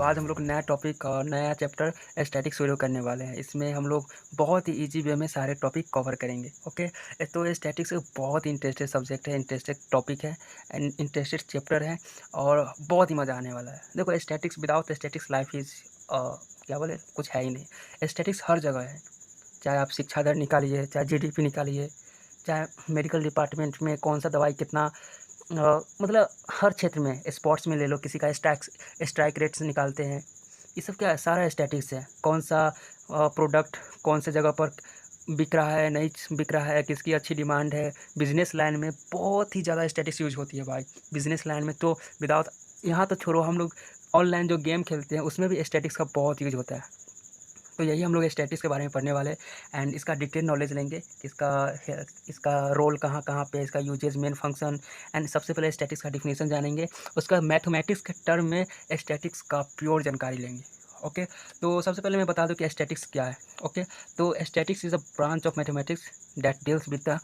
तो आज हम लोग नया टॉपिक और नया चैप्टर स्टैटिक्स शुरू करने वाले हैं। इसमें हम लोग बहुत ही ईजी वे में सारे टॉपिक कवर करेंगे। ओके, तो स्टैटिक्स एक बहुत ही इंटरेस्टेड सब्जेक्ट है, इंटरेस्टेड टॉपिक है एंड इंटरेस्टेड चैप्टर है और बहुत ही मज़ा आने वाला है। देखो, statics without statics life is क्या बोले, कुछ है ही नहीं। स्टैटिक्स हर जगह है, चाहे आप शिक्षा दर निकालिए, चाहे जीडीपी निकालिए, चाहे मेडिकल डिपार्टमेंट में कौन सा दवाई कितना मतलब हर क्षेत्र में, स्पोर्ट्स में ले लो, किसी का स्ट्राइक रेट्स निकालते हैं। ये सब क्या है, सारा स्टैटिक्स है। कौन सा प्रोडक्ट कौन से जगह पर बिक रहा है, नहीं बिक रहा है, किसकी अच्छी डिमांड है। बिजनेस लाइन में बहुत ही ज़्यादा स्टैटिक्स यूज होती है भाई। बिजनेस लाइन में तो विदाउट, यहाँ तो छोड़ो, हम लोग ऑनलाइन जो गेम खेलते हैं उसमें भी स्टैटिक्स का बहुत यूज होता है। तो यही हम लोग स्टैटिक्स के बारे में पढ़ने वाले एंड इसका डिटेल नॉलेज लेंगे। इसका रोल कहाँ कहाँ पे, इसका यूजेज, मेन फंक्शन एंड सबसे पहले स्टैटिक्स का डिफिनेशन जानेंगे। उसका मैथमेटिक्स के टर्म में स्टैटिक्स का प्योर जानकारी लेंगे। ओके, तो सबसे पहले मैं बता दूं कि स्टैटिक्स क्या है। ओके, तो statics is a branch of mathematics that deals with the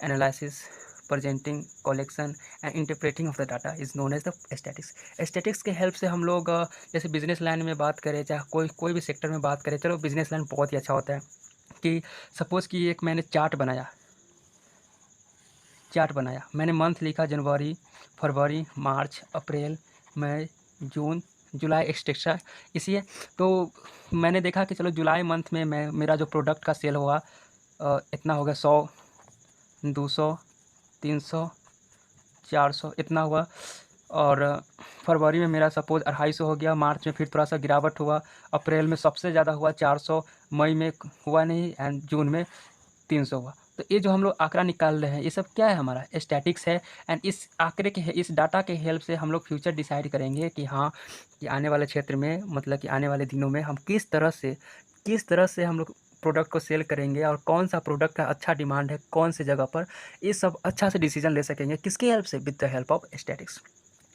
analysis, presenting, collection and interpreting of the data is known as the statics. Statics के हेल्प से हम लोग जैसे बिजनेस लाइन में बात करें, चाहे कोई कोई भी सेक्टर में बात करें, चलो बिजनेस लाइन बहुत ही अच्छा होता है कि सपोज़ कि एक मैंने चार्ट बनाया, मैंने मंथ लिखा जनवरी, फरवरी, मार्च, अप्रैल, मई, जून, जुलाई एक्सेट्रा। इसलिए तो मैंने देखा कि चलो जुलाई मंथ में मेरा जो प्रोडक्ट का सेल हुआ इतना हो गया, 100, 200, 300, 400 इतना हुआ। और फरवरी में मेरा सपोज़ 250 हो गया, मार्च में फिर थोड़ा सा गिरावट हुआ, अप्रैल में सबसे ज़्यादा हुआ 400, मई में हुआ नहीं एंड जून में 300 हुआ। तो ये जो हम लोग आंकड़ा निकाल रहे हैं, ये सब क्या है, हमारा स्टैटिक्स है। एंड इस आंकड़े के, इस डाटा के हेल्प से हम लोग फ्यूचर डिसाइड करेंगे कि हाँ, कि आने वाले क्षेत्र में, मतलब कि आने वाले दिनों में हम किस तरह से हम लोग प्रोडक्ट को सेल करेंगे और कौन सा प्रोडक्ट का अच्छा डिमांड है कौन सी जगह पर, ये सब अच्छा से डिसीजन ले सकेंगे। किसके हेल्प से? With the help of statics.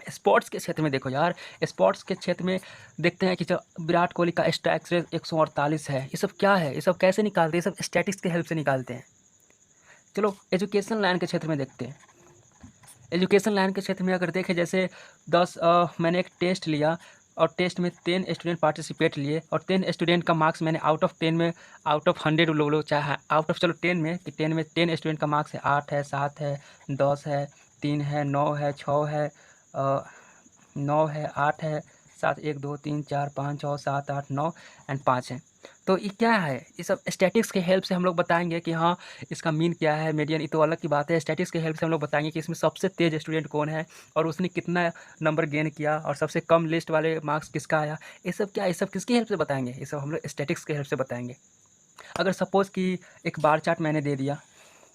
Sports के क्षेत्र में देखो यार, स्पोर्ट्स के क्षेत्र में देखते हैं कि जो विराट कोहली का स्ट्राइक रेट 148 है, ये सब क्या है, ये सब कैसे निकालते हैं? ये सब स्टैटिक्स के हेल्प से निकालते हैं। चलो एजुकेशन लाइन के क्षेत्र में देखते हैं। एजुकेशन लाइन के क्षेत्र में अगर देखें, जैसे मैंने एक टेस्ट लिया और टेस्ट में 10 स्टूडेंट पार्टिसिपेट लिए और 10 स्टूडेंट का मार्क्स मैंने आउट ऑफ 10 में, आउट ऑफ 100 लो, चाहे आउट ऑफ, चलो 10 में, कि 10 में 10 स्टूडेंट का मार्क्स है 8 है, 7 है, 10 है, 3 है, 9 है, 6 है, 9 है, 8 है, 7, 1 2 3 4 5 6 7 8 9 एंड 5 है। तो ये क्या है? ये सब स्टैटिक्स के हेल्प से हम लोग बताएंगे कि हाँ, इसका मीन क्या है, मीडियन, ये तो अलग की बात है। स्टैटिक्स के हेल्प से हम लोग बताएंगे कि इसमें सबसे तेज स्टूडेंट कौन है और उसने कितना नंबर गेन किया और सबसे कम लिस्ट वाले मार्क्स किसका आया। ये सब क्या, ये सब किसकी हेल्प से बताएंगे? ये सब हम लोग स्टैटिक्स के हेल्प से बताएंगे। अगर सपोज़ कि एक बार चार्ट मैंने दे दिया,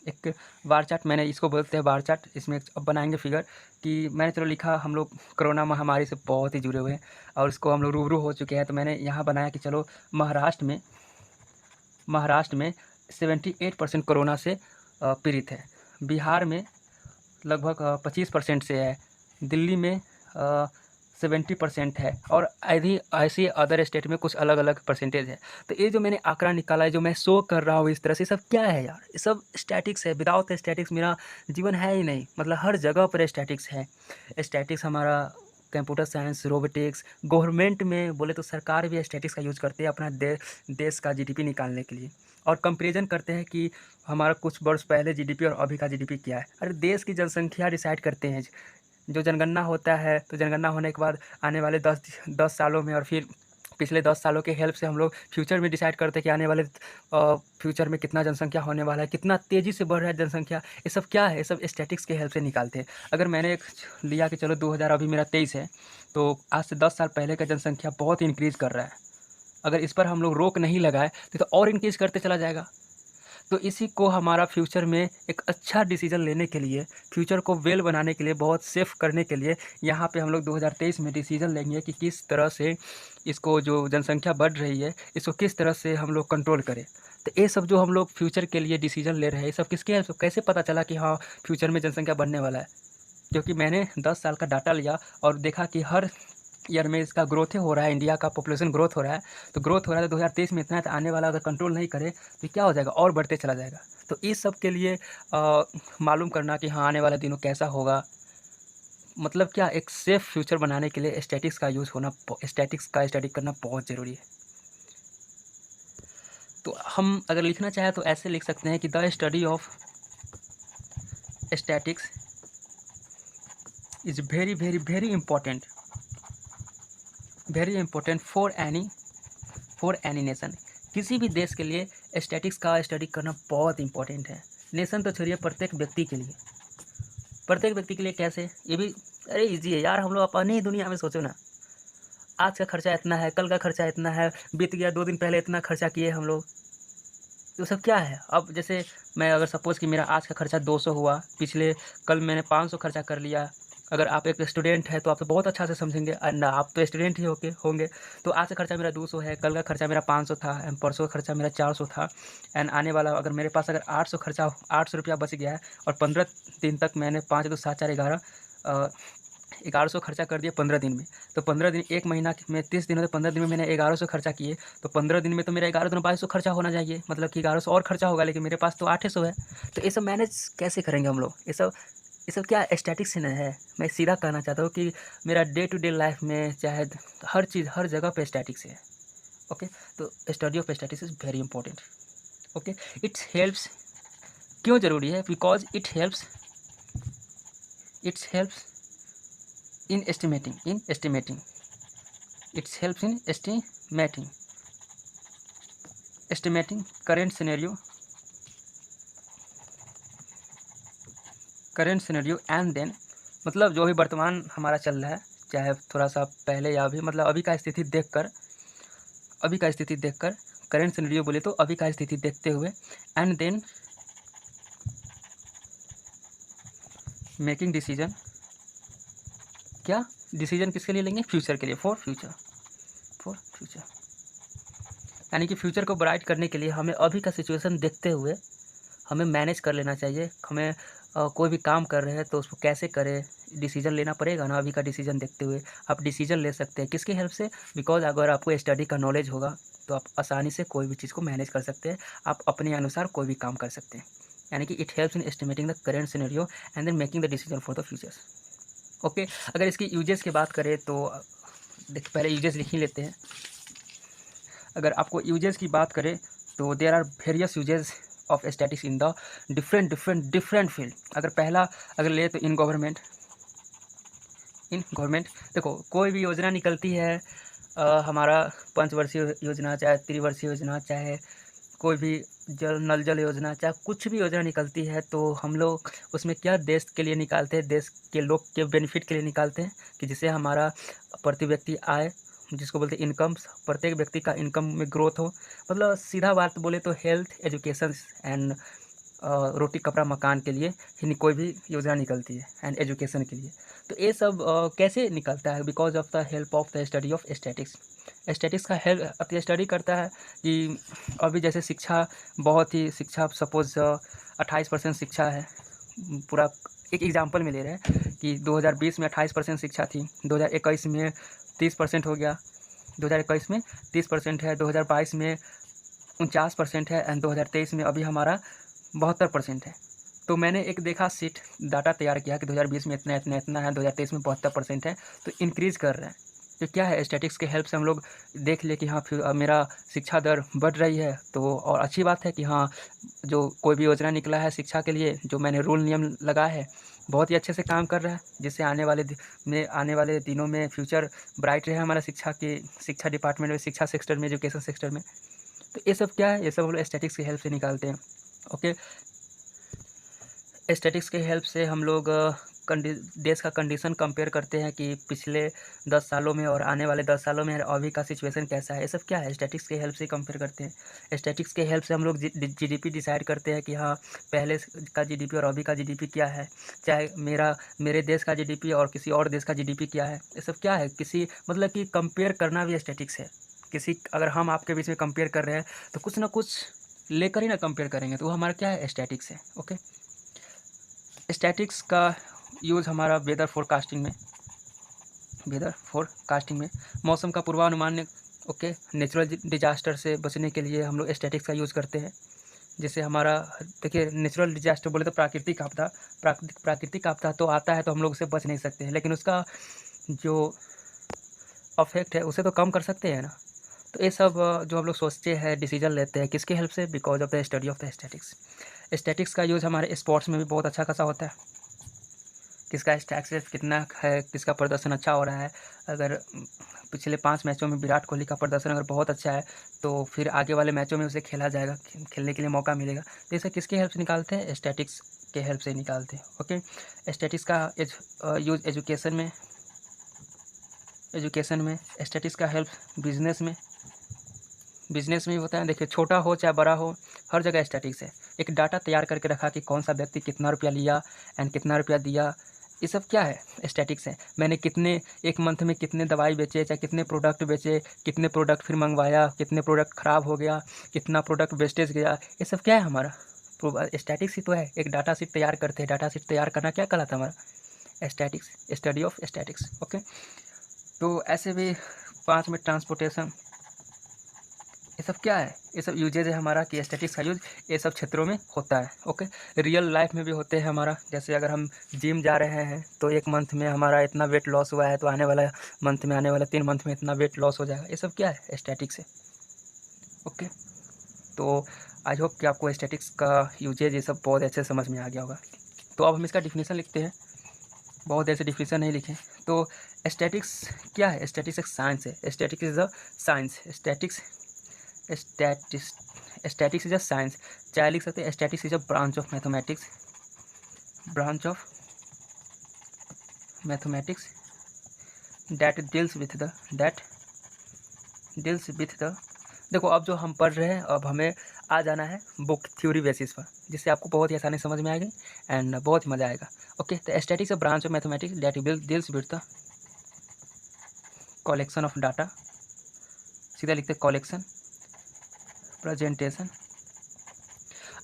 एक बार चार्ट, मैंने इसको बोलते हैं बार चार्ट। इसमें अब बनाएंगे फिगर कि मैंने चलो लिखा, हम लोग कोरोना महामारी से बहुत ही जुड़े हुए हैं और इसको हम लोग रूबरू हो चुके हैं। तो मैंने यहाँ बनाया कि चलो महाराष्ट्र में 78% कोरोना से पीड़ित है, बिहार में लगभग 25% से है, दिल्ली में 70% है और ऐसे अदर स्टेट में कुछ अलग अलग परसेंटेज है। तो ये जो मैंने आंकड़ा निकाला है, जो मैं शो कर रहा हूँ इस तरह से, सब क्या है यार? ये सब स्टैटिक्स है। विदाउट स्टैटिक्स मेरा जीवन है ही नहीं। मतलब हर जगह पर स्टैटिक्स है। स्टैटिक्स हमारा कंप्यूटर साइंस, रोबोटिक्स, गवर्नमेंट में बोले तो सरकार भी स्टैटिक्स का यूज़ करते हैं अपना देश का जीडीपी निकालने के लिए, और कंपैरिजन करते हैं कि हमारा कुछ वर्ष पहले जीडीपी और अभी का जीडीपी क्या है। अरे देश की जनसंख्या डिसाइड करते हैं। जो जनगणना होता है, तो जनगणना होने के बाद आने वाले 10 सालों में और फिर पिछले 10 सालों के हेल्प से हम लोग फ्यूचर में डिसाइड करते हैं कि आने वाले फ्यूचर में कितना जनसंख्या होने वाला है, कितना तेज़ी से बढ़ रहा है जनसंख्या। ये सब क्या है? ये सब स्टैटिक्स के हेल्प से निकालते हैं। अगर मैंने एक लिया कि चलो 2000, अभी मेरा 23 है, तो आज से 10 साल पहले का जनसंख्या बहुत इंक्रीज़ कर रहा है। अगर इस पर हम लोग रोक नहीं लगाए तो और इंक्रीज़ करते चला जाएगा। तो इसी को हमारा फ्यूचर में एक अच्छा डिसीजन लेने के लिए, फ्यूचर को वेल बनाने के लिए, बहुत सेफ करने के लिए, यहाँ पे हम लोग 2023 में डिसीजन लेंगे कि किस तरह से इसको, जो जनसंख्या बढ़ रही है, इसको किस तरह से हम लोग कंट्रोल करें। तो ये सब जो हम लोग फ्यूचर के लिए डिसीजन ले रहे हैं, ये सब किसके हेल्प से? कैसे पता चला कि हाँ, फ्यूचर में जनसंख्या बढ़ने वाला है? क्योंकि मैंने 10 साल का डाटा लिया और देखा कि हर ईयर में इसका ग्रोथ ही हो रहा है, इंडिया का पॉपुलेशन ग्रोथ हो रहा है। तो ग्रोथ हो रहा है, तो 2023 में इतना है, तो आने वाला अगर कंट्रोल नहीं करे तो क्या हो जाएगा? और बढ़ते चला जाएगा। तो इस सब के लिए मालूम करना कि हाँ, आने वाले दिनों कैसा होगा, मतलब क्या, एक सेफ फ्यूचर बनाने के लिए स्टैटिक्स का यूज़ होना, स्टैटिक्स का स्टडी करना बहुत ज़रूरी है। तो हम अगर लिखना चाहें तो ऐसे लिख सकते हैं कि the study of statics is very very very important, very important for any nation. किसी भी देश के लिए स्टैटिक्स का स्टडी करना बहुत इंपॉर्टेंट है। नेशन तो छोड़िए, प्रत्येक व्यक्ति के लिए। प्रत्येक व्यक्ति के लिए कैसे, ये भी अरे इजी है यार। हम लोग अपनी ही दुनिया में सोचो ना, आज का खर्चा इतना है, कल का खर्चा इतना है, बीत गया 2 दिन पहले इतना खर्चा किए हम लोग, तो सब क्या है। अब जैसे मैं अगर सपोज़ कि मेरा आज का खर्चा 200 हुआ, पिछले कल मैंने 500 खर्चा कर लिया। अगर आप एक स्टूडेंट है तो आप तो बहुत अच्छा से समझेंगे, ना आप तो स्टूडेंट ही होंगे। तो आज का खर्चा मेरा 200 है, कल का खर्चा मेरा 500 था, एंड परसों का खर्चा मेरा 400 था, एंड आने वाला अगर मेरे पास अगर 800 रुपया बच गया है, और 15 दिन तक मैंने 5 2 7 4 11 1100 खर्चा कर दिया 15 दिन में। तो 15 दिन, 1 महीना में 30 दिन है, तो 15 दिन में मैंने 1100 खर्चा किए, तो 15 दिन में तो मेरा 11 दूनी 2200 खर्चा होना चाहिए, मतलब कि 1100 और खर्चा होगा, लेकिन मेरे पास तो 800 है। तो ये सब मैनेज कैसे करेंगे हम लोग? ये सब क्या स्टैटिक्स से न है। मैं सीधा कहना चाहता हूँ कि मेरा डे टू डे लाइफ में चाहे हर चीज़, हर जगह पे स्टैटिक्स है। ओके, तो study of statics is very important. Okay, it's helps, क्यों ज़रूरी है? Because it's helps in estimating, it helps in estimating current scenario and then, मतलब जो भी वर्तमान हमारा चल रहा है, चाहे थोड़ा सा पहले या अभी, मतलब अभी का स्थिति देखकर करेंट सिनेरियो बोले तो अभी का स्थिति देखते हुए, एंड देन मेकिंग डिसीजन। क्या डिसीजन किसके लिए लेंगे? फ्यूचर के लिए, फॉर फ्यूचर। यानी कि फ्यूचर को ब्राइट करने के लिए हमें अभी का सिचुएशन देखते हुए हमें मैनेज कर लेना चाहिए। हमें कोई भी काम कर रहे हैं तो उसको कैसे करें, डिसीजन लेना पड़ेगा ना। अभी का डिसीजन देखते हुए आप डिसीजन ले सकते हैं, किसकी हेल्प से? बिकॉज अगर आपको स्टडी का नॉलेज होगा तो आप आसानी से कोई भी चीज़ को मैनेज कर सकते हैं, आप अपने अनुसार कोई भी काम कर सकते हैं। यानी कि it helps in estimating the current scenario and then making the decision for the futures. Okay, अगर इसकी यूजेस की बात करें तो देखिए, पहले यूजेस लिख ही लेते हैं। अगर आपको यूजेस की बात करें तो there are various uses of statics in the different field. अगर पहला अगर ले तो इन गवर्नमेंट, देखो कोई भी योजना निकलती है, हमारा 5 वर्षीय योजना, चाहे त्रिवर्षीय योजना, चाहे कोई भी नल जल योजना, चाहे कुछ भी योजना निकलती है, तो हम लोग उसमें क्या देश के लिए निकालते हैं, देश के लोग के बेनिफिट के लिए निकालते हैं, कि जिससे हमारा प्रति व्यक्ति आय, जिसको बोलते हैं इनकम, प्रत्येक व्यक्ति का इनकम में ग्रोथ हो। मतलब सीधा बात बोले तो हेल्थ, एजुकेशन एंड रोटी कपड़ा मकान के लिए ही कोई भी योजना निकलती है, एंड एजुकेशन के लिए। तो ये सब कैसे निकलता है? Because of the help of the study of statics. Statics का हेल्प स्टडी करता है कि अभी जैसे शिक्षा सपोज 28% शिक्षा है पूरा। एक एग्जांपल में ले रहे हैं कि 2020 में 28% शिक्षा थी, 2021 में 30% हो गया, 2021 में 30% है, 2022 में 49% है, एंड 2023 में अभी हमारा 72% है। तो मैंने एक देखा सीट डाटा तैयार किया कि 2020 में इतना है, 2023 में 72% है, तो इंक्रीज़ कर रहा है। तो क्या है, स्टैटिक्स के हेल्प से हम लोग देख ले कि हाँ मेरा शिक्षा दर बढ़ रही है, तो और अच्छी बात है कि हाँ जो कोई भी योजना निकला है शिक्षा के लिए, जो मैंने रूल नियम लगाया है, बहुत ही अच्छे से काम कर रहा है, जिससे आने वाले दिनों में फ्यूचर ब्राइट रहे हमारा शिक्षा डिपार्टमेंट में, शिक्षा सेक्टर में, एजुकेशन सेक्टर में। तो ये सब क्या है, ये सब हम लोग स्टैटिक्स की हेल्प से निकालते हैं। ओके, स्टैटिक्स के हेल्प से हम लोग देश का कंडीशन कंपेयर करते हैं कि पिछले 10 सालों में और आने वाले 10 सालों में अभी का सिचुएशन कैसा है। ये सब क्या है, स्टैटिक्स के हेल्प से कंपेयर करते हैं। स्टैटिक्स के हेल्प से हम लोग जीडीपी डिसाइड करते हैं कि हाँ पहले का जीडीपी और अभी का जीडीपी क्या है, चाहे मेरे देश का जीडीपी और किसी और देश का जीडीपी क्या है। ये सब क्या है, किसी मतलब कि कंपेयर करना भी स्टैटिक्स है। अगर हम आपके बीच में कंपेयर कर रहे हैं तो कुछ ना कुछ लेकर ही ना कंपेयर करेंगे, तो वो हमारा क्या है, स्टैटिक्स है। ओके, स्टैटिक्स का यूज़ हमारा वेदर फोरकास्टिंग में, मौसम का पूर्वानुमान में। ओके, नेचुरल डिजास्टर से बचने के लिए हम लोग स्टैटिक्स का यूज़ करते हैं। जैसे हमारा देखिए, नेचुरल डिजास्टर बोले तो प्राकृतिक आपदा, प्राकृतिक आपदा तो आता है तो हम लोग उससे बच नहीं सकते हैं, लेकिन उसका जो अफेक्ट है उसे तो कम कर सकते हैं ना। तो ये सब जो हम लोग सोचते हैं, डिसीजन लेते हैं, किसके हेल्प से? Because of the study of the statics. Statics का यूज़ हमारे स्पोर्ट्स में भी बहुत अच्छा खासा होता है। किसका स्टैटिक्स कितना है, किसका प्रदर्शन अच्छा हो रहा है। अगर पिछले 5 मैचों में विराट कोहली का प्रदर्शन अगर बहुत अच्छा है तो फिर आगे वाले मैचों में उसे खेला जाएगा, खेलने के लिए मौका मिलेगा। तो इसे किसके हेल्प से निकालते हैं? स्टैटिक्स के हेल्प से निकालते हैं। ओके, स्टैटिक्स का यूज़ एजुकेशन में, स्टैटिक्स का हेल्प बिजनेस में भी होता है। देखिए, छोटा हो चाहे बड़ा हो, हर जगह स्टैटिक्स है। एक डाटा तैयार करके रखा कि कौन सा व्यक्ति कितना रुपया लिया एंड कितना रुपया दिया, ये सब क्या है? स्टैटिक्स है। मैंने कितने एक मंथ में कितने दवाई बेचे, चाहे कितने प्रोडक्ट बेचे, कितने प्रोडक्ट फिर मंगवाया, कितने प्रोडक्ट ख़राब हो गया, कितना प्रोडक्ट वेस्टेज गया, ये सब क्या है? हमारा स्टैटिक्स ही तो है। एक डाटा शीट तैयार करते हैं। डाटा शीट तैयार करना क्या कहलाता है? हमारा statics, study of statics. Okay, तो ऐसे भी 5 में ट्रांसपोर्टेशन, ये सब क्या है? ये सब यूजेज है हमारा कि स्टैटिक्स का यूज़ ये सब क्षेत्रों में होता है। ओके, रियल लाइफ में भी होते हैं हमारा। जैसे अगर हम जिम जा रहे हैं तो एक मंथ में हमारा इतना वेट लॉस हुआ है तो आने वाला मंथ में, आने वाला 3 मंथ में इतना वेट लॉस हो जाएगा। ये सब क्या है? स्टैटिक्स है। ओके, तो आई होप कि आपको स्टैटिक्स का यूजेज ये सब बहुत अच्छे समझ में आ गया होगा। तो अब हम इसका डिफिनीसन लिखते हैं। बहुत देर से डिफिनीसन नहीं लिखे। तो स्टैटिक्स क्या है? स्टैटिक्स एक साइंस है। Statics is a science. Statics is a science. चाहे लिख सकते हैं statics is a branch of mathematics, that deals with the. देखो, अब जो हम पढ़ रहे हैं अब हमें आ जाना है बुक थ्योरी बेसिस पर, जिससे आपको बहुत ही आसानी समझ में आएगी एंड बहुत ही मज़ा आएगा। ओके, तो statics a branch of mathematics that deals with the collection of data. सीधा लिखते कलेक्शन, प्रेजेंटेशन।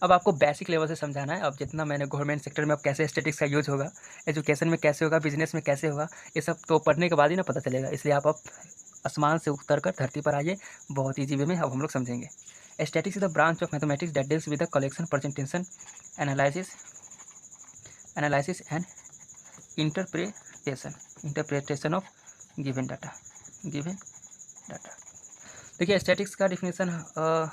अब आपको बेसिक लेवल से समझाना है। अब जितना मैंने गवर्नमेंट सेक्टर में अब कैसे स्टैटिक्स का यूज़ होगा, एजुकेशन में कैसे होगा, बिजनेस में कैसे होगा, ये सब तो पढ़ने के बाद ही ना पता चलेगा। इसलिए आप अब आसमान से उतर कर धरती पर आइए, बहुत ईजी वे में अब हम लोग समझेंगे। Statics is the branch of mathematics that deals with the collection, presentation, analysis and interpretation of given data. देखिए, स्टैटिक्स का डिफिनीसन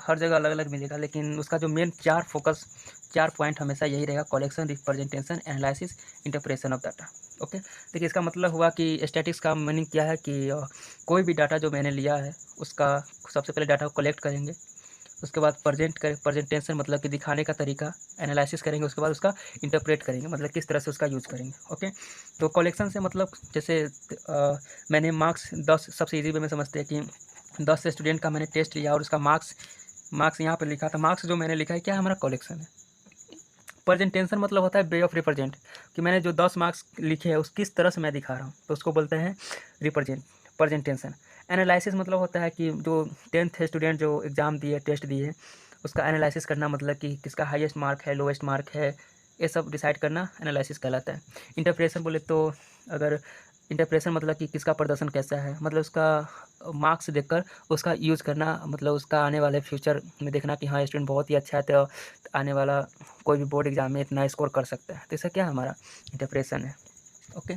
हर जगह अलग अलग मिलेगा, लेकिन उसका जो मेन 4 पॉइंट हमेशा यही रहेगा: collection, representation, analysis, interpretation of data. Okay, देखिए, इसका मतलब हुआ कि स्टैटिक्स का मीनिंग क्या है कि कोई भी डाटा जो मैंने लिया है उसका सबसे पहले डाटा को कलेक्ट करेंगे, उसके बाद प्रेजेंटेशन मतलब कि दिखाने का तरीका, एनालिसिस करेंगे, उसके बाद उसका इंटरप्रेट करेंगे मतलब किस तरह से उसका यूज़ करेंगे। ओके, तो कलेक्शन से मतलब जैसे मैंने मार्क्स 10, सबसे ईजी वे में समझते हैं कि 10 स्टूडेंट का मैंने टेस्ट लिया और उसका मार्क्स यहाँ पर लिखा था। मार्क्स जो मैंने लिखा है क्या हमारा कलेक्शन है। प्रेजेंटेशन मतलब होता है वे ऑफ रिप्रेजेंट, कि मैंने जो 10 मार्क्स लिखे हैं उस किस तरह से मैं दिखा रहा हूँ, तो उसको बोलते हैं प्रेजेंटेशन। एनालिसिस मतलब होता है कि जो 10th स्टूडेंट जो एग्ज़ाम दिए, टेस्ट दिए, उसका एनालिसिस करना, मतलब कि किसका हाईएस्ट मार्क है, लोएस्ट मार्क है, ये सब डिसाइड करना एनालिसिस कहलाता है। इंटरप्रेशन बोले तो अगर इंटरप्रेशन मतलब कि किसका प्रदर्शन कैसा है, मतलब उसका मार्क्स देखकर उसका यूज़ करना, मतलब उसका आने वाले फ्यूचर में देखना कि हाँ स्टूडेंट बहुत ही अच्छा है तो आने वाला कोई भी बोर्ड एग्जाम में इतना स्कोर कर सकता है। तो इसका क्या हमारा इंटरप्रेशन है। ओके,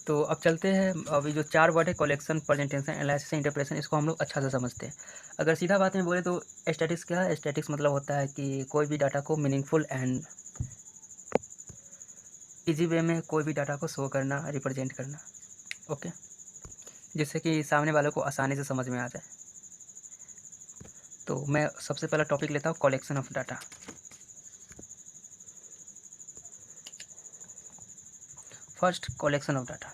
तो अब चलते हैं। अभी जो 4 वर्ड है कलेक्शन, प्रेजेंटेशन, एनालिसिस, इंटरप्रेशन, इसको हम लोग अच्छा से समझते हैं। अगर सीधा बात में बोले तो स्टैटिक्स क्या है? स्टैटिक्स मतलब होता है कि कोई भी डाटा को मीनिंगफुल एंड इजी वे में कोई भी डाटा को शो करना, रिप्रेजेंट करना। ओके, जिससे कि सामने वालों को आसानी से समझ में आ जाए। तो मैं सबसे पहला टॉपिक लेता हूँ collection of data. First, collection of data.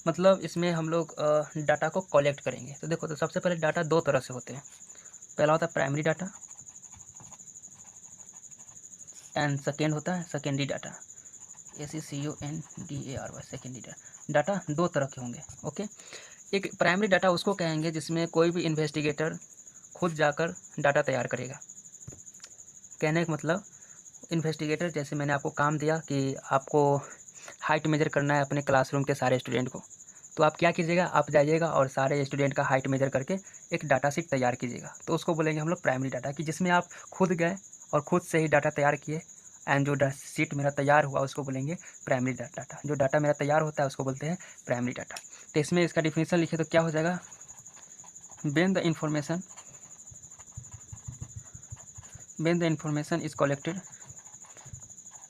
मतलब इसमें हम लोग डाटा को कलेक्ट करेंगे। तो देखो, तो सबसे पहले डाटा 2 तरह से होते हैं। पहला होता है प्राइमरी डाटा एंड सेकेंड होता है secondary data, SECONDARY, secondary data. 2 तरह के होंगे। ओके, एक प्राइमरी डाटा उसको कहेंगे जिसमें कोई भी इन्वेस्टिगेटर खुद जाकर डाटा तैयार करेगा। कहने का मतलब, इन्वेस्टिगेटर जैसे मैंने आपको काम दिया कि आपको हाइट मेजर करना है अपने क्लासरूम के सारे स्टूडेंट को, तो आप क्या कीजिएगा, आप जाइएगा और सारे स्टूडेंट का हाइट मेजर करके एक डाटा शीट तैयार कीजिएगा। तो उसको बोलेंगे हम लोग प्राइमरी डाटा, कि जिसमें आप खुद गए और खुद से ही डाटा तैयार किए, एंड जो शीट मेरा तैयार हुआ उसको बोलेंगे प्राइमरी डाटा। जो डाटा मेरा तैयार होता है उसको बोलते हैं प्राइमरी डाटा। तो इसमें इसका डिफिनीशन लिखे तो क्या हो जाएगा, when the information is collected,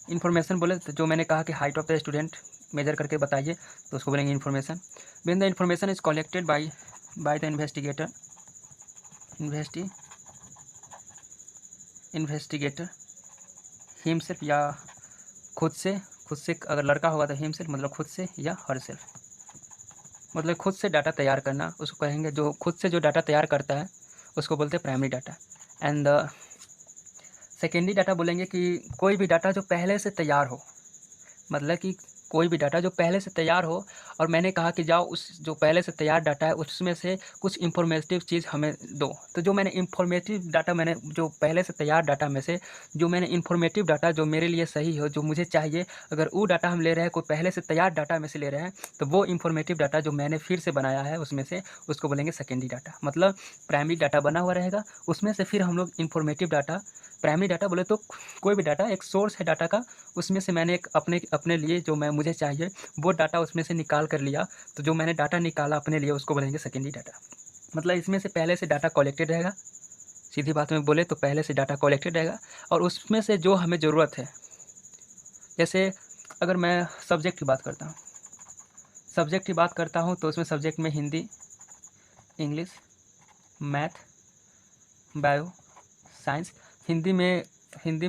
information बोले तो जो मैंने कहा कि height of the student measure करके बताइए, तो उसको बोलेंगे information. when the information is collected by the investigator himself, या खुद से अगर लड़का होगा तो हिमसेल्फ मतलब खुद से, या हरसेल्फ मतलब खुद से डाटा तैयार करना, उसको कहेंगे जो खुद से जो डाटा तैयार करता है उसको बोलते हैं primary data. And secondary data बोलेंगे कि कोई भी डाटा जो पहले से तैयार हो, मतलब कि कोई भी डाटा जो पहले से तैयार हो और मैंने कहा कि जाओ उस जो पहले से तैयार डाटा है उसमें से कुछ इंफॉर्मेटिव चीज़ हमें दो। तो जो मैंने इंफॉर्मेटिव डाटा, मैंने जो पहले से तैयार डाटा में से जो मैंने इंफॉर्मेटिव डाटा जो मेरे लिए सही हो, जो मुझे चाहिए, अगर वो डाटा हम ले रहे हैं कोई पहले से तैयार डाटा में से ले रहे हैं, तो वो इंफॉर्मेटिव डाटा जो मैंने फिर से बनाया है उसमें से, उसको बोलेंगे सेकेंडरी डाटा। मतलब प्राइमरी डाटा बना हुआ रहेगा, उसमें से फिर हम लोग इंफॉर्मेटिव डाटा, प्राइमरी डाटा बोले तो कोई भी डाटा एक सोर्स है डाटा का, उसमें से मैंने एक अपने लिए जो मुझे चाहिए वो डाटा उसमें से निकाल कर लिया, तो जो मैंने डाटा निकाला अपने लिए उसको बोलेंगे सेकेंडरी डाटा। मतलब इसमें से पहले से डाटा कलेक्टेड रहेगा, सीधी बात में बोले तो पहले से डाटा कलेक्टेड रहेगा, और उसमें से जो हमें ज़रूरत है, जैसे अगर मैं सब्जेक्ट की बात करता हूँ तो उसमें सब्जेक्ट में Hindi, English, math, bio, science. Hindi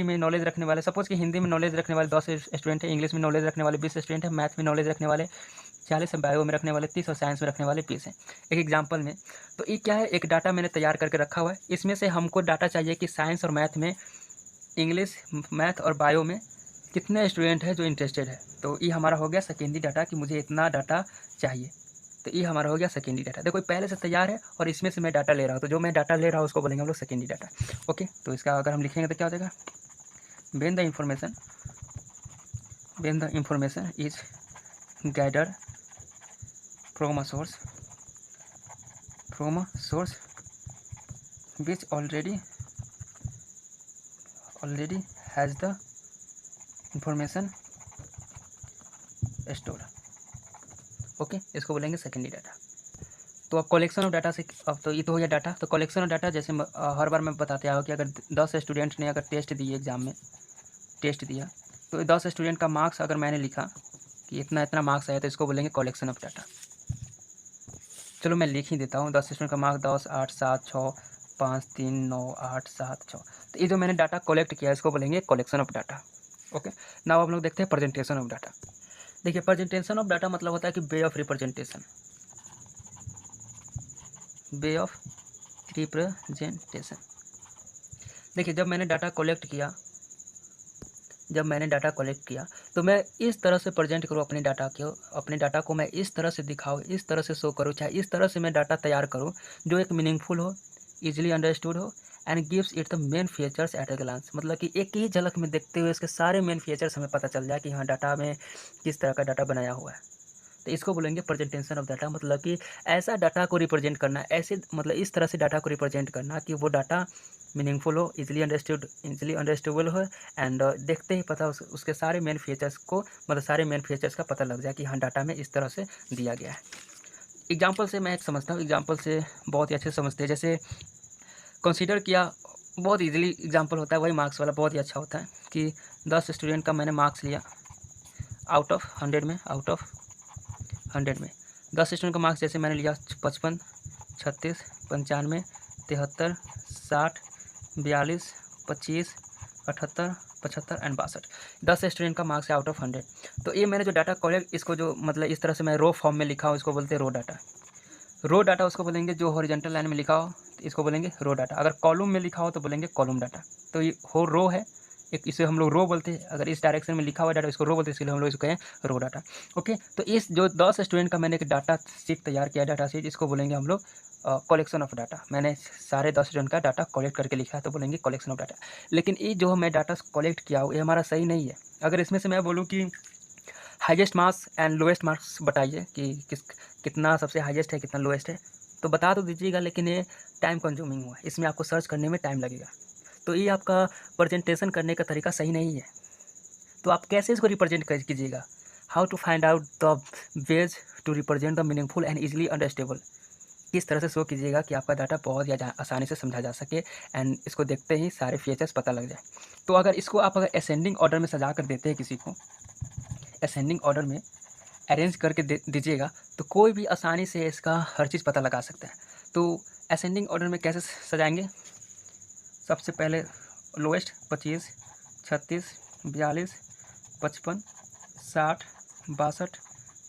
में नॉलेज रखने वाले, सपोज़ कि हिंदी में नॉलेज रखने वाले 10 स्टूडेंट हैं, इंग्लिश में नॉलेज रखने वाले 20 स्टूडेंट हैं, मैथ में नॉलेज रखने वाले 40 हैं, बायो में रखने वाले 30 और साइंस में रखने वाले 20 हैं, एक एग्जांपल में। तो ये क्या है, एक डाटा मैंने तैयार करके रखा हुआ है, इसमें से हमको डाटा चाहिए कि साइंस और मैथ में, इंग्लिश, मैथ और बायो में कितने स्टूडेंट हैं जो इंटरेस्टेड है। तो ये हमारा हो गया सेकेंडरी डाटा कि मुझे इतना डाटा चाहिए। तो ये हमारा हो गया सेकेंडरी डाटा। देखो पहले से तैयार है और इसमें से मैं डाटा ले रहा हूँ, तो जो मैं डाटा ले रहा हूँ उसको बोलेंगे हम लोग सेकेंडरी डाटा। ओके, तो इसका अगर हम लिखेंगे तो क्या हो जाएगा, when the information is gathered from a source which already has the information stored। Okay, इसको बोलेंगे सेकेंडरी डाटा। तो अब कलेक्शन ऑफ डाटा से, अब तो ये तो हो गया डाटा। तो कलेक्शन ऑफ डाटा जैसे हर बार मैं बताते आया कि अगर 10 स्टूडेंट ने अगर टेस्ट दिए, एग्ज़ाम में टेस्ट दिया, तो 10 स्टूडेंट का मार्क्स अगर मैंने लिखा कि इतना इतना मार्क्स आया, तो इसको बोलेंगे कलेक्शन ऑफ डाटा। चलो मैं लिख ही देता हूँ, 10 स्टूडेंट का मार्क्स 10, 8, 7, 6, 5, 3, 9, 8, 7, 6। तो ये जो मैंने डाटा कलेक्ट किया इसको बोलेंगे collection of data. Okay, now हम लोग देखते हैं प्रेजेंटेशन ऑफ डाटा। देखिए प्रेजेंटेशन ऑफ डाटा मतलब होता है कि वे ऑफ रिप्रेजेंटेशन। देखिए जब मैंने डाटा कलेक्ट किया तो मैं इस तरह से प्रेजेंट करूँ अपने डाटा को मैं इस तरह से दिखाऊँ, इस तरह से शो करूँ, चाहे इस तरह से मैं डाटा तैयार करूँ जो एक मीनिंगफुल हो, ईजिली अंडरस्टूड हो, and gives it the main features at a glance. मतलब कि एक ही झलक में देखते हुए इसके सारे मेन फीचर्स हमें पता चल जाए कि हाँ डाटा में किस तरह का डाटा बनाया हुआ है। तो इसको बोलेंगे प्रेजेंटेशन ऑफ डाटा। मतलब कि ऐसा डाटा को रिप्रेजेंट करना, ऐसे मतलब इस तरह से डाटा को रिप्रेजेंट करना कि वो डाटा मीनिंगफुल हो, इजीली अंडरस्टूडेबल हो, एंड देखते ही पता उसके सारे मेन फीचर्स को, मतलब सारे मेन फीचर्स का पता लग जाए कि हाँ डाटा में इस तरह से दिया गया है। एग्जाम्पल से मैं एक समझता हूँ, एग्जाम्पल से बहुत ही अच्छे समझते हैं। जैसे कंसीडर किया, बहुत ईजिली एग्जाम्पल होता है, वही मार्क्स वाला बहुत ही अच्छा होता है कि 10 स्टूडेंट का मैंने मार्क्स लिया आउट ऑफ 100 में 10 स्टूडेंट का मार्क्स जैसे मैंने लिया 55, 36, 95, 73, 60, 42, 25, 78, 75 एंड 62। 10 स्टूडेंट का मार्क्स है आउट ऑफ 100। तो ये मैंने जो डाटा कलेक्ट, इसको जो मतलब इस तरह से मैं रो फॉर्म में लिखा हूँ, इसको बोलते हैं रो डाटा। उसको बोलेंगे जो हॉरिजॉन्टल लाइन में लिखा हो तो इसको बोलेंगे रो डाटा। अगर कॉलम में लिखा हो तो बोलेंगे कॉलम डाटा। तो ये रो है एक, इसे हम लोग रो बोलते हैं। अगर इस डायरेक्शन में लिखा हुआ डाटा इसको रो बोलते हैं, इसलिए हम लोग इसको कहें रो डाटा। ओके, तो इस जो 10 स्टूडेंट का मैंने एक डाटा शीट तैयार किया, डाटा शीट, इसको बोलेंगे हम लोग कलेक्शन ऑफ डाटा। मैंने सारे 10 स्टूडेंट का डाटा कलेक्ट करके लिखा है तो बोलेंगे कलेक्शन ऑफ डाटा। लेकिन ये जो मैं डाटा कलेक्ट किया हूँ ये हमारा सही नहीं है। अगर इसमें से मैं बोलूँ कि highest marks and lowest marks बताइए कि कितना सबसे हाईएस्ट है, कितना लोएस्ट है। तो बता तो दीजिएगा, लेकिन ये टाइम कंज्यूमिंग हुआ, इसमें आपको सर्च करने में टाइम लगेगा। तो ये आपका प्रेजेंटेशन करने का तरीका सही नहीं है। तो आप कैसे इसको रिप्रेजेंट कीजिएगा? How to find out the ways to represent the meaningful and easily understandable. किस तरह से शो कीजिएगा कि आपका डाटा बहुत ज़्यादा आसानी से समझा जा सके एंड इसको देखते ही सारे फीचर्स पता लग जाए। तो अगर इसको आप अगर असेंडिंग ऑर्डर में सजा कर देते हैं, किसी को असेंडिंग ऑर्डर में अरेंज करके दीजिएगा, तो कोई भी आसानी से इसका हर चीज़ पता लगा सकता है। तो असेंडिंग ऑर्डर में कैसे सजाएंगे? सबसे पहले लोएस्ट 25, 36, 42, 55, 60, 62,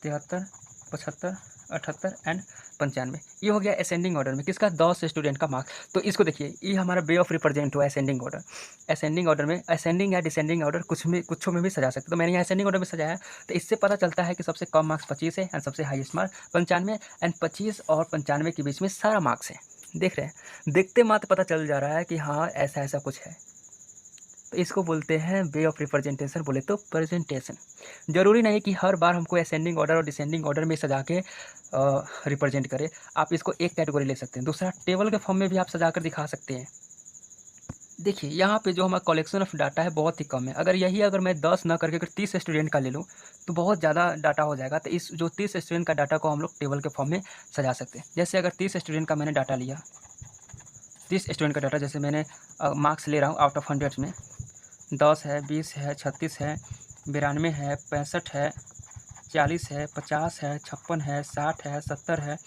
73, 75, 78 एंड 95। ये हो गया असेंडिंग ऑर्डर में किसका? 10 स्टूडेंट का मार्क्स। तो इसको देखिए, ये हमारा वे ऑफ रिप्रेजेंट हुआ असेंडिंग ऑर्डर। असेंडिंग ऑर्डर में असेंडिंग या डिसेंडिंग ऑर्डर कुछों में भी सजा सकते। तो मैंने यहाँ असेंडिंग ऑर्डर में सजाया, तो इससे पता चलता है कि सबसे कम मार्क्स 25 है एंड सबसे हाईएस्ट मार्क्स 95 एंड 25 और 95 के बीच में सारा मार्क्स है। देख रहे हैं, देखते मात्र पता चल जा रहा है कि हाँ ऐसा ऐसा कुछ है। तो इसको बोलते हैं वे ऑफ रिप्रेजेंटेशन, बोले तो प्रेजेंटेशन। ज़रूरी नहीं कि हर बार हमको असेंडिंग ऑर्डर और डिसेंडिंग ऑर्डर में सजा के रिप्रेजेंट करें। आप इसको एक कैटेगरी ले सकते हैं। दूसरा, टेबल के फॉर्म में भी आप सजा कर दिखा सकते हैं। देखिए यहाँ पे जो हमारा कलेक्शन ऑफ डाटा है बहुत ही कम है। अगर मैं 10 ना करके अगर 30 स्टूडेंट का ले लूँ तो बहुत ज़्यादा डाटा हो जाएगा। तो इस जो 30 स्टूडेंट का डाटा को हम लोग टेबल के फॉर्म में सजा सकते हैं। जैसे अगर 30 स्टूडेंट का मैंने डाटा लिया, 30 स्टूडेंट का डाटा जैसे मैंने मार्क्स ले रहा हूँ आउट ऑफ 100 में 10 है, 20 है, 36 है, 92 है, 65 है, 40 है, 50 है, 56 है, 60 है, 70 है,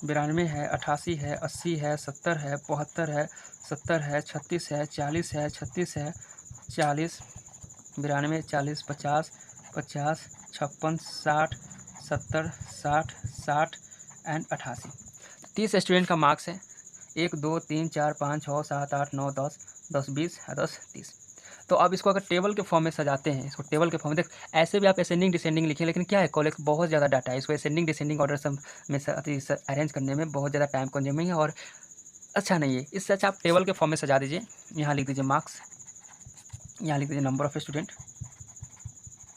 92 है, 88 है, 80 है, 70 है, 72 है, 70 है, 36 है, 40 है, 36 है, 40, 92, 40, 50, 50, 56, 60, 70, 60, 60 एंड 88। 30 स्टूडेंट का मार्क्स है 1, 2, 3, 4, 5, 6, 7, 8, 9, 10, 10, 20, 10, 30। तो अब इसको अगर टेबल के फॉर्म में सजाते हैं, इसको टेबल के फॉर्म में देख, ऐसे भी आप असेंडिंग डिसेंडिंग लिखें, लेकिन क्या है कॉलेज बहुत ज़्यादा डाटा है, इसको असेंडिंग डिसेंडिंग ऑर्डर सब में अरेंज करने में बहुत ज़्यादा टाइम कंज्यूमिंग है और अच्छा नहीं है। इससे अच्छा आप टेबल के फॉर्म में सजा दीजिए। यहाँ लिख दीजिए मार्क्स, यहाँ लिख दीजिए नंबर ऑफ़ स्टूडेंट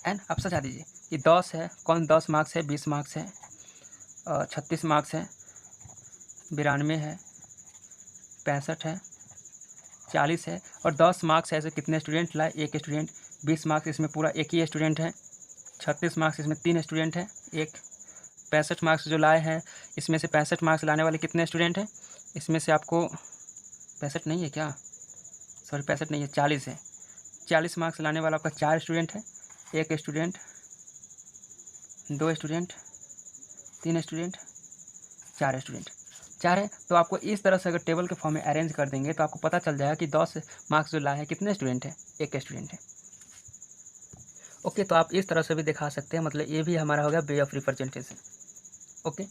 एंड आप सजा दीजिए कि 10 है, कौन 10 मार्क्स है, 20 मार्क्स है, 36 मार्क्स है, 92 है, 65 है, 40 है और 10 मार्क्स ऐसे कितने स्टूडेंट लाए? एक स्टूडेंट। 20 मार्क्स इसमें पूरा एक ही स्टूडेंट है। 36 मार्क्स इसमें 3 स्टूडेंट है, एक। 65 मार्क्स जो लाए हैं, इसमें से 65 मार्क्स लाने वाले कितने स्टूडेंट हैं? इसमें से आपको 65 नहीं है क्या? सॉरी 65 नहीं है, 40 है। 40 मार्क्स लाने वाला आपका 4 स्टूडेंट है, एक स्टूडेंट, 2 स्टूडेंट, 3 स्टूडेंट, 4 स्टूडेंट, 4 है। तो आपको इस तरह से अगर टेबल के फॉर्म में अरेंज कर देंगे तो आपको पता चल जाएगा कि 10 मार्क्स जो लाए हैं कितने स्टूडेंट हैं? एक स्टूडेंट है। ओके, तो आप इस तरह से भी दिखा सकते हैं, मतलब ये भी हमारा हो गया वे ऑफ रिप्रेजेंटेशन। ओके,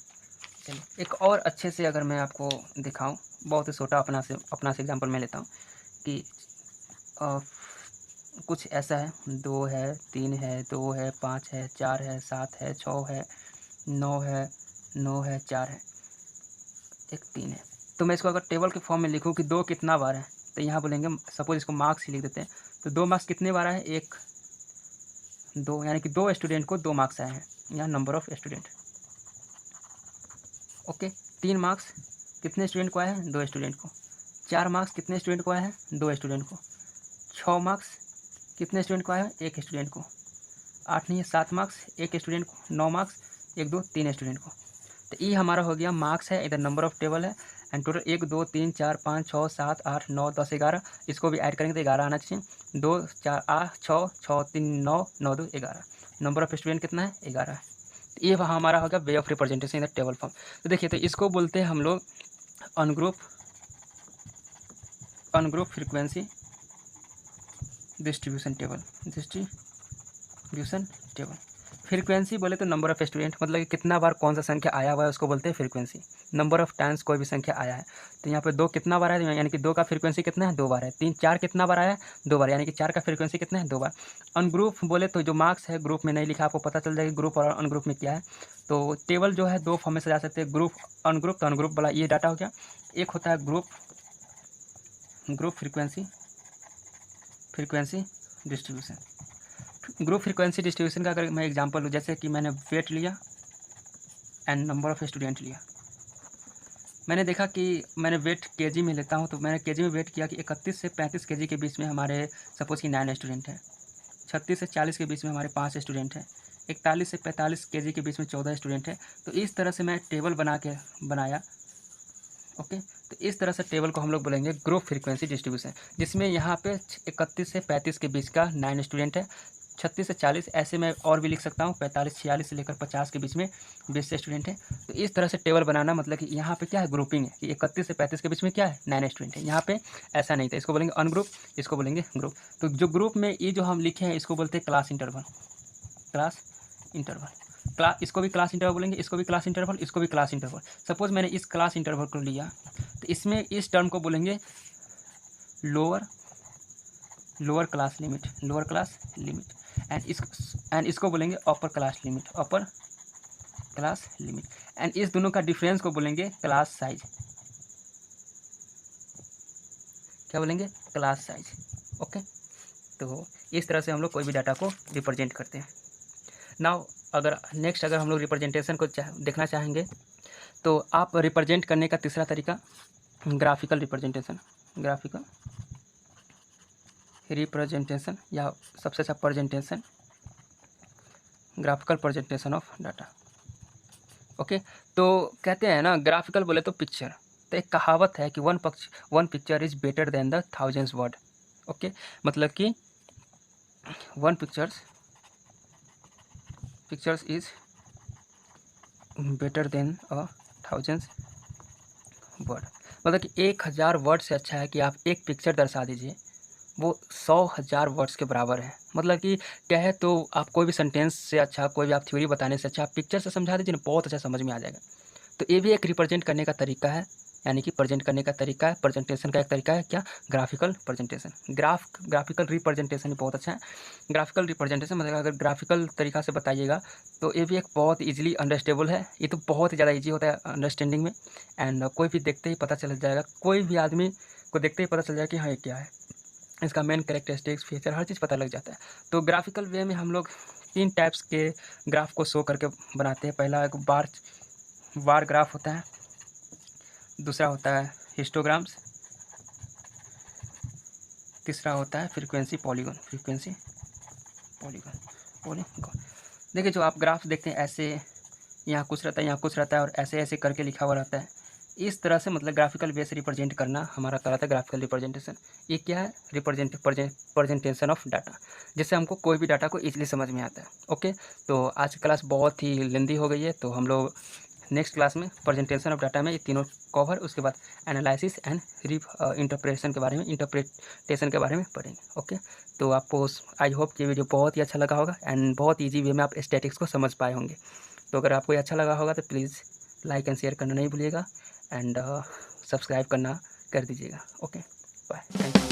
चलिए एक और अच्छे से अगर मैं आपको दिखाऊं, बहुत ही छोटा अपना से एग्जांपल मैं लेता हूं कि कुछ ऐसा है, 2 है, 3 है, 2 है, 5 है, 4 है, 7 है, 6 है, 9 है, 9 है, 4 है, एक 3 है। तो मैं इसको अगर टेबल के फॉर्म में लिखूं कि 2 कितना बार है, तो यहाँ बोलेंगे सपोज इसको मार्क्स ही लिख देते हैं। तो 2 मार्क्स कितने बार है? 1, 2, यानी कि 2 स्टूडेंट को 2 मार्क्स आए हैं। यहाँ number of student. Okay, 3 marks कितने स्टूडेंट को आए हैं? 2 स्टूडेंट को। 4 मार्क्स कितने स्टूडेंट को आए हैं? 2 स्टूडेंट को। 6 मार्क्स कितने स्टूडेंट को आए हैं? 1 स्टूडेंट को। 8 नहीं है, 7 मार्क्स 1 स्टूडेंट को। 9 मार्क्स 1, 2, 3 स्टूडेंट को। तो ये हमारा हो गया मार्क्स है, इधर नंबर ऑफ़ टेबल है एंड टोटल 1, 2, 3, 4, 5, 6, 7, 8, 9, 10, 11। इसको भी ऐड करेंगे तो 11 आना चाहिए। 2, 4, 8, 6, 6, 3, 9, 9, 2, 11। नंबर ऑफ़ स्टूडेंट कितना है? 11 है। तो ये हमारा होगा way of representation in the table form. तो देखिए, तो इसको बोलते हैं हम लोग ungroup frequency distribution table. Frequency बोले तो नंबर ऑफ़ स्टूडेंट, मतलब कि कितना बार कौन सा संख्या आया हुआ है उसको बोलते हैं फ्रीक्वेंसी। नंबर ऑफ़ टाइम्स कोई भी संख्या आया है, तो यहाँ पे 2 कितना बार है, यानी कि 2 का फ्रीक्वेंसी कितना है? 2 बार है। 3, 4 कितना बार आया है? 2 बार, यानी कि 4 का फ्रीक्वेंसी कितना है? 2 बार। अनग्रुप बोले तो जो मार्क्स है ग्रुप में नहीं लिखा, आपको पता चल जाएगा ग्रुप और अनग्रुप में क्या है। तो टेबल जो है 2 फॉर्म में सजा सकते हैं, ग्रुप अनग्रुप। तो अनग्रुप वाला ये डाटा हो गया। एक होता है group frequency distribution. Group frequency distribution का अगर मैं एग्जांपल लूँ, जैसे कि मैंने वेट लिया एंड नंबर ऑफ़ स्टूडेंट लिया। मैंने देखा कि मैंने वेट केजी में लेता हूँ, तो मैंने केजी में वेट किया कि 31 से 35 केजी के बीच में हमारे सपोज़ कि 9 स्टूडेंट हैं। 36 से 40 के बीच में हमारे 5 स्टूडेंट हैं। 41 से 45 केजी के बीच में 14 स्टूडेंट हैं। तो इस तरह से मैं टेबल बनाया। ओके, तो इस तरह से टेबल को हम लोग बोलेंगे ग्रुप फ्रीक्वेंसी डिस्ट्रीब्यूशन, जिसमें यहाँ पे 31 से 35 के बीच का 9 स्टूडेंट है। 36 से 40 ऐसे मैं और भी लिख सकता हूँ, 45-46 से लेकर 50 के बीच में 20 स्टूडेंट हैं। तो इस तरह से टेबल बनाना मतलब कि यहाँ पे क्या है, ग्रुपिंग है कि 31 से 35 के बीच में क्या है, 9 स्टूडेंट है। यहाँ पे ऐसा नहीं था, इसको बोलेंगे अनग्रुप, इसको बोलेंगे ग्रुप। तो जो ग्रुप में ये जो हम लिखे हैं इसको बोलते हैं क्लास इंटरवल। क्लास इंटरवल, इसको भी क्लास इंटरवल बोलेंगे, इसको भी क्लास इंटरवल, इसको भी क्लास इंटरवल। सपोज मैंने इस क्लास इंटरवल को लिया, तो इसमें इस टर्म को बोलेंगे लोअर क्लास लिमिट एंड इसको बोलेंगे अपर क्लास लिमिट एंड इस दोनों का डिफरेंस को बोलेंगे क्लास साइज। क्या बोलेंगे, क्लास साइज। ओके, तो इस तरह से हम लोग कोई भी डाटा को रिप्रेजेंट करते हैं। नाउ अगर हम लोग रिप्रेजेंटेशन को देखना चाहेंगे, तो आप रिप्रेजेंट करने का तीसरा तरीका ग्राफिकल रिप्रेजेंटेशन या सबसे अच्छा presentation, graphical presentation of data. Okay, तो कहते हैं ना, ग्राफिकल बोले तो पिक्चर। तो एक कहावत है कि one picture is better than the thousands word. Okay, मतलब कि one pictures is better than a thousands word. मतलब कि 1000 वर्ड से अच्छा है कि आप एक पिक्चर दर्शा दीजिए, वो 100,000 वर्ड्स के बराबर है। मतलब कि क्या है, तो आप कोई भी सेंटेंस से अच्छा, कोई भी आप थ्योरी बताने से अच्छा आप पिक्चर से समझा दीजिए ना, बहुत अच्छा समझ में आ जाएगा। तो ये भी एक रिप्रेजेंट करने का तरीका है, यानी कि प्रेजेंट करने का तरीका है, प्रेजेंटेशन का एक तरीका है। क्या, ग्राफिकल प्रेजेंटेशन। ग्राफिकल रिप्रेजेंटेशन भी बहुत अच्छा है। ग्राफिकल रिप्रेजेंटेशन मतलब अगर ग्राफिकल तरीका से बताइएगा तो ये भी एक बहुत ईजिली अंडरस्टेबल है। ये तो बहुत ही ज़्यादा ईजी होता है अंडरस्टैंडिंग में, एंड कोई भी देखते ही पता चल जाएगा, कोई भी आदमी को देखते ही पता चल जाएगा कि हाँ ये क्या है, इसका मेन कैरेक्टरिस्टिक्स, फीचर, हर चीज़ पता लग जाता है। तो ग्राफिकल वे में हम लोग 3 टाइप्स के ग्राफ को शो करके बनाते हैं। पहला एक बार ग्राफ होता है, दूसरा होता है हिस्टोग्राम्स, तीसरा होता है फ्रीक्वेंसी पॉलीगॉन। देखिए, जो आप ग्राफ देखते हैं ऐसे, यहाँ कुछ रहता है, यहाँ कुछ रहता है, और ऐसे ऐसे करके लिखा हुआ रहता है। इस तरह से मतलब ग्राफिकल वे से रिप्रेजेंट करना हमारा कहलाता है ग्राफिकल रिप्रेजेंटेशन। ये क्या है, प्रेजेंटेशन ऑफ डाटा, जिससे हमको कोई भी डाटा को इजीली समझ में आता है। ओके, तो आज की क्लास बहुत ही लेंदी हो गई है, तो हम लोग नेक्स्ट क्लास में प्रेजेंटेशन ऑफ डाटा में ये तीनों कवर, उसके बाद एनालिसिस एंड इंटरप्रिटेशन के बारे में पढ़ेंगे। ओके, तो आपको आई होप ये वीडियो बहुत ही अच्छा लगा होगा एंड बहुत ईजी वे में आप स्टैटिक्स को समझ पाए होंगे। तो अगर आपको ये अच्छा लगा होगा तो प्लीज़ लाइक एंड शेयर करना नहीं भूलिएगा एंड सब्सक्राइब करना कर दीजिएगा। Okay, bye, thank you.